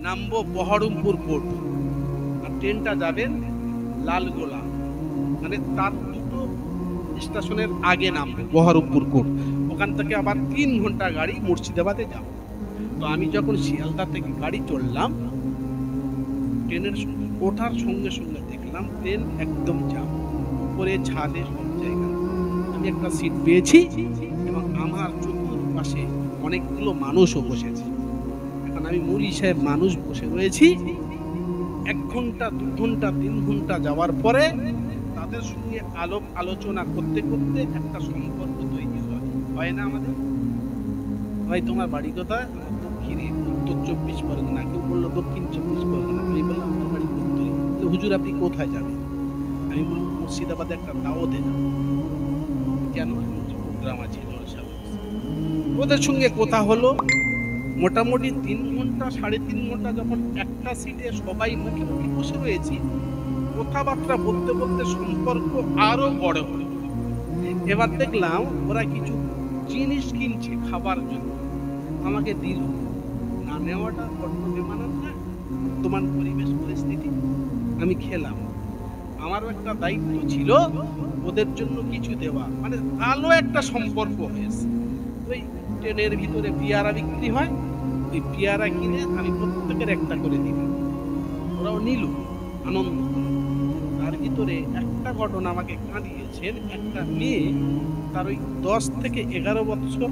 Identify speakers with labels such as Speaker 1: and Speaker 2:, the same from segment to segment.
Speaker 1: নামবো বহরমপুর কোর্ট, আর ট্রেনটা যাবে লালগোলা, মানে তার দুটো স্টেশনের আগে নামবো বহরমপুর কোর্ট। ওখান থেকে আবার 3 ঘন্টা গাড়ি মুর্শিদাবাদে যাব। তো আমি যখন শিয়ালদা থেকে গাড়ি চললাম, ট্রেনের ওঠার সঙ্গে সঙ্গে দেখলাম ট্রেন একদম জাম, উপরে ছাদে সব জায়গা। আমি একটা সিট পেয়েছি এবং আমার চতুর্পাশে অনেকগুলো মানুষও বসেছে। এখন আমি মৌলী সাহেব মানুষ বসে রয়েছি। 1 ঘন্টা 2 ঘন্টা 3 ঘন্টা যাওয়ার পরে তাদের সঙ্গে আলোচনা করতে করতে একটা সম্পর্ক তৈরি হয় না আমাদের? ভাই তোমার বাড়ি কোথায়? আমার দক্ষিণে, উত্তর 24 পরগনা। কেউ বললো দক্ষিণ 24 পরগনা। আমি বললাম আমার বাড়ি উত্তরে। হুজুর আপনি কোথায় যাবেন? আমি বললাম মুর্শিদাবাদে একটা দাওয়াতে যাব। কেন? প্রোগ্রাম আছে জলসা। ওদের সঙ্গে কথা হলো মোটামুটি 3 ঘন্টা 3.5 ঘন্টা। যখন একটা সিটে সবাই মুখে মুখে বসে রয়েছি, কথাবার্তা বলতে বলতে সম্পর্ক আরো বড় হলো। এবার দেখলাম ওরা কিছু জিনিস কিনছে খাবার জন্য, আমাকে দিল না। নেওয়াটা বড্ড বেমানান না? তোমার পরিবেশ পরিস্থিতি। আমি খেলাম, আমারও একটা দায়িত্ব ছিল ওদের জন্য কিছু দেওয়া, মানে ভালো একটা সম্পর্ক হয়েছে। ওই ট্রেনের ভিতরে পেয়ারা বিক্রি হয়, ওই পেয়ারা কিনে আমি প্রত্যেকের একটা করে দিলাম, ওরাও নিল আনন্দ। তার ভিতরে একটা ঘটনা আমাকে কাঁদিয়েছেন। একটা মেয়ে তার ওই 10 থেকে 11 বছর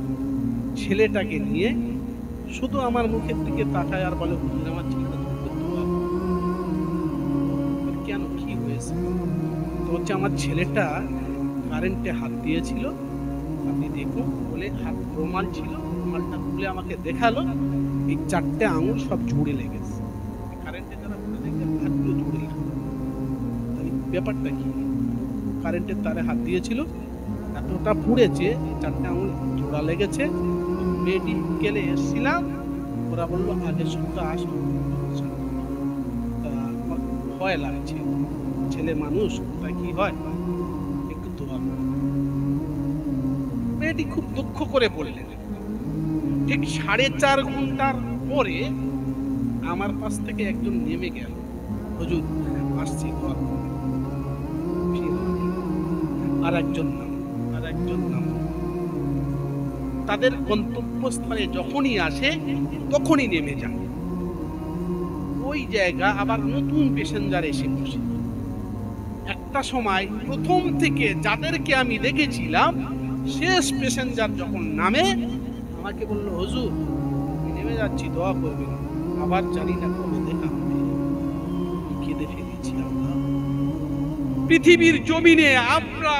Speaker 1: ছেলেটাকে নিয়ে শুধু আমার মুখের দিকে তাকায় আর বলে আমার ছেলেটা কেন, কি হয়েছে? তো হচ্ছে আমার ছেলেটা কারেন্টে হাত দিয়েছিল, আপনি দেখুন বলে হাত রুমাল ছিল, রুমালটা খুলে আমাকে দেখালো, এই 4টে আঙুল সব জুড়ে লেগেছে। কারেন্টে যারা বলে দেখবে হাতগুলো জুড়ে লেগেছে। ব্যাপারটা কি? কারেন্টের তারে হাত দিয়েছিল, এতটা পুড়েছে, 4টে আঙুল জোড়া লেগেছে। মেডিকেলে এসেছিলাম, ওরা বললো আগের সপ্তাহ আসো। ভয় লাগছে, ছেলে মানুষ, তা কি হয় একটু দোয়া। মেয়েটি খুব দুঃখ করে বললেন। ঠিক 4.5 ঘন্টার পরে আমার পাশ থেকে একজন নেমে গেল, হুজুর আসছি দোয়া। আর একজন নাম। তাদের গন্তব্যস্থলে যখনই আসে তখনই নেমে যান। ওই জায়গা আবার নতুন প্যাসেঞ্জার এসে বসে। একটা সময় প্রথম থেকে যাদেরকে আমি দেখেছিলাম, শেষ প্যাসেঞ্জার যখন নামে আমাকে বললো হুজুর আমি নেমে যাচ্ছি, দোয়া করবেন। আবার জানি না কবে দেখা হবে। কেঁদে ফেলেছি। পৃথিবীর জমিনে আমরা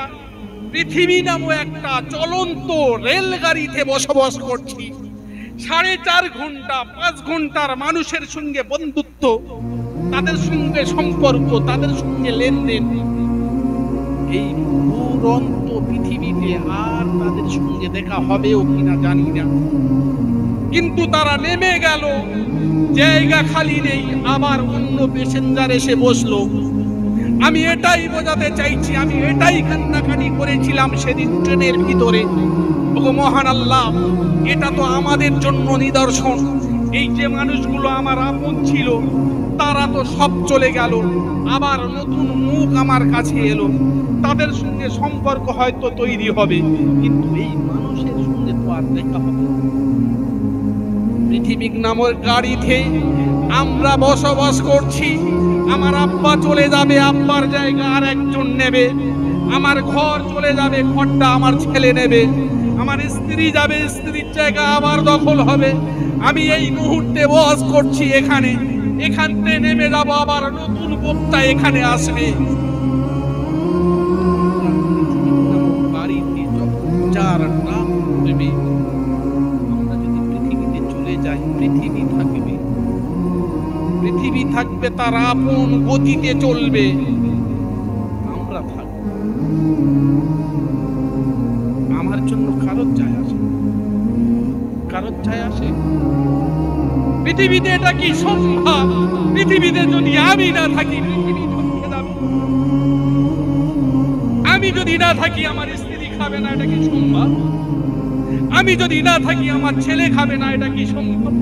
Speaker 1: পৃথিবী নামক একটা চলন্ত রেলগাড়িতে বসবাস করছি। 4.5 ঘন্টা 5 ঘন্টার মানুষের সঙ্গে বন্ধুত্ব, তাদের সঙ্গে সম্পর্ক, তাদের সঙ্গে লেনদেন। এই দুরন্ত পৃথিবীতে আর তাদের সঙ্গে দেখা হবেও কিনা জানি না। কিন্তু তারা নেমে গেল, জায়গা খালি নেই, আবার অন্য প্যাসেঞ্জার এসে বসলো। আমি এটাই বোঝাতে চাইছি, আমি এটাই কান্নাকাটি করেছিলাম সেদিন ট্রেনের ভিতরে। ওগো মহান আল্লাহ, এটা তো আমাদের জন্য নিদর্শন। এই যে মানুষগুলো আমার আপন ছিল, তারা তো সব চলে গেল, আবার নতুন মুখ আমার কাছে এলো। তাদের সঙ্গে সম্পর্ক হয়তো তৈরি হবে, কিন্তু এই মানুষের সঙ্গে তো আর দেখা হবে। পৃথিবী নামের গাড়িতে আমরা বসবাস করছি। আমার আব্বা চলে যাবে, আব্বার জায়গা আর একজন নেবে। আমার ঘর চলে যাবে, ঘরটা আমার ছেলে নেবে। আমার স্ত্রী যাবে, স্ত্রীর জায়গা আবার দখল হবে। আমি এই মুহূর্তে বস করছি এখানে, এখান থেকে নেমে যাবো, আবার নতুন বক্তা এখানে আসবে। বাড়িতে যখন চার ডাক দেবে, আমরা যদি পৃথিবীতে চলে যাই, পৃথিবী থাকবে, পৃথিবী থাকবে, তার আপন গতিতে চলবে, আমরা থাকবো। আমার জন্য কারোর যায় আসে, কারোর যায় আসে? পৃথিবীতে এটা কি সম্ভব? পৃথিবীতে যদি আমি না থাকি, পৃথিবী থমকে যাবে। আমি যদি না থাকি আমার স্ত্রী খাবে না, এটা কি সম্ভব? আমি যদি না থাকি আমার ছেলে খাবে না, এটা কি সম্ভব?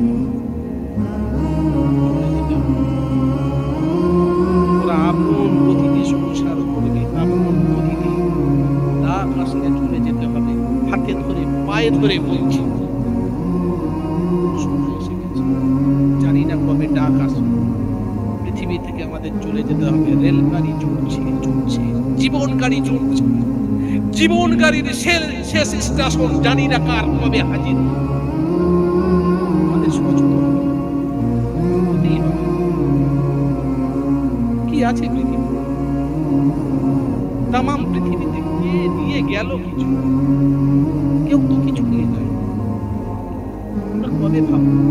Speaker 1: করে বলছি, সময় এসে গেছে। জানি না কবে ডাক আসবে, পৃথিবী থেকে আমাদের চলে যেতে হবে। রেলগাড়ি চলছে চলছে, জীবন গাড়ি চলছে, জীবন গাড়ির শেষ স্টেশন জানি না কার কবে হাজির। আমাদের সচেতন হতেই হবে। কি আছে পৃথিবী, তামাম পৃথিবীতে কে নিয়ে গেল কিছু? কেউ তো কিছু নিয়ে যায়। আমরা কবে ভাববো?